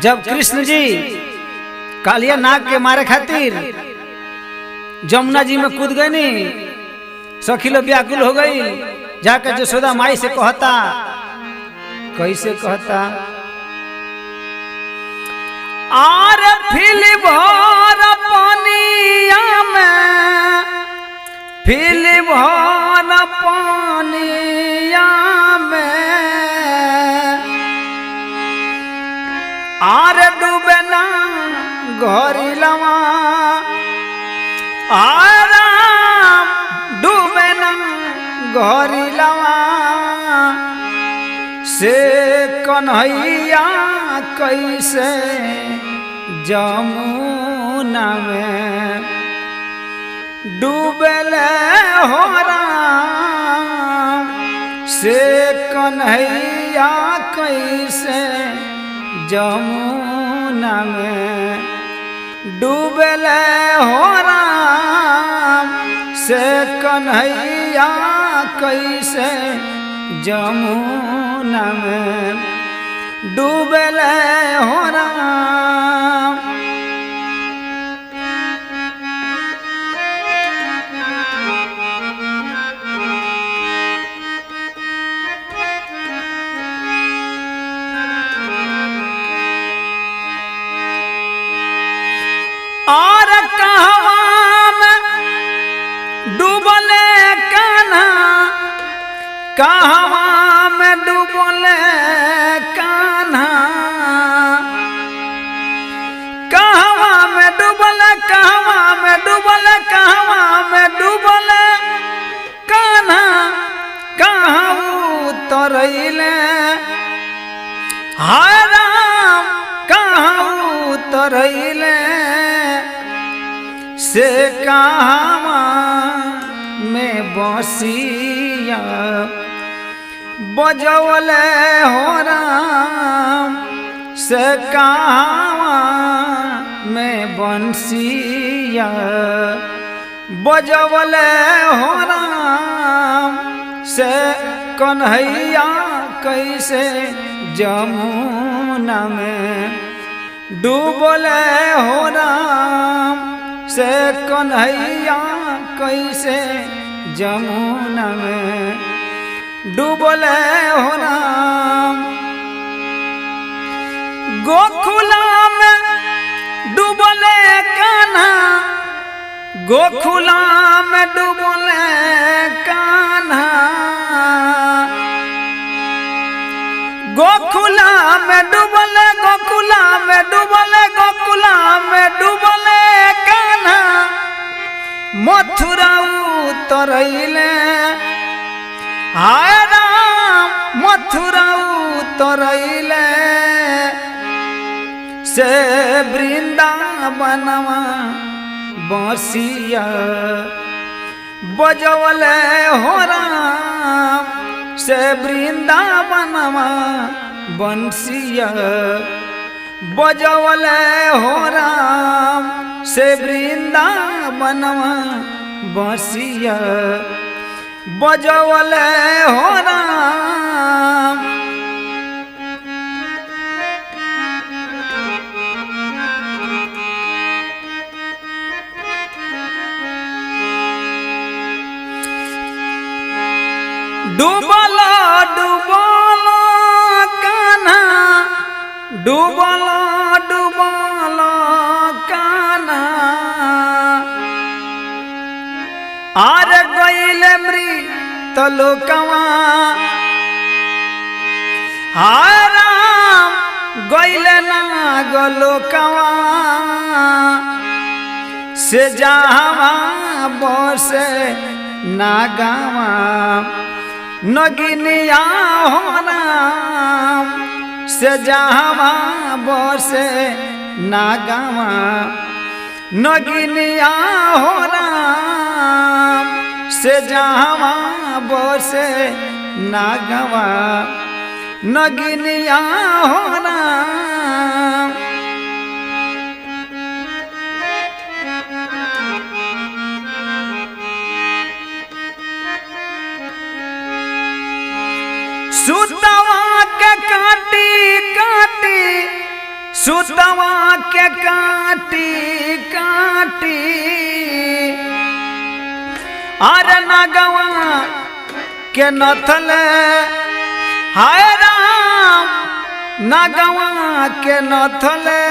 जब कृष्ण जी कालिया नाग के मारे खातिर जमुना जी में कूद गए नी, सखी लोग व्याकुल हो गई। जाकर यशोदा माई से कहता, कैसे कहता, आर फिल भर पानिया में, फिल भर पानिया में, आर डूबे ना घोरी लवा, आराम डूबे ना घोरी लवा, से कन्हैया कैसे जमुना में डूबले हो राम, से कन्हैया कैसे जमुना में डूबले हो राम, से कन्हैया कैसे जमुना में डूबले हो राम। और कहवा में डूबले कान्हा, कहवा में डूबले कान्हा, कहवा में डूबले, कहवा में डूबले, कहवा में डूबले कान्हा, कहाँ उतरैले हाय राम, कहाँ उतरैले, से कहवा में बसिया बजौले हो राम, से कहवा में बंसिया बजौले हो राम, से कन्हैया कैसे जमुना में डूबले हो राम, से कन्हैया कैसे जमुना में डूबले हो राम। गोकुला में डूबले कान्हा, गोकुला में डूबले कान्हा, गोकुला में डूबले, गोकुला में डूबले, गोकुला में डूबले कान्हा, मथुरा उतरैले हाय राम, मथुरा उतरैले, से वृंदावनवा बसिया बजौले हो राम, से वृंदावनवा बंसिया बजौले हो राम, से वृंदावनवा बंसिया बजौले हो राम। डूबला डूबला कान्हा, डूबला डूबला कान्हा, आर गईले मृत लोकवा, हाय राम गईले नाग लोकवा, से जहाँ बसे नागवा, नगिनिया हो राम, से जहाँ बसे नागवा, नगिनिया हो राम, से जहाँ बसे नागवा, नगिनिया हो राम। सुतवा के काटी काटी सुतवा के काटी काटी अरे नगवा के नथले हाय राम नगवा के नथले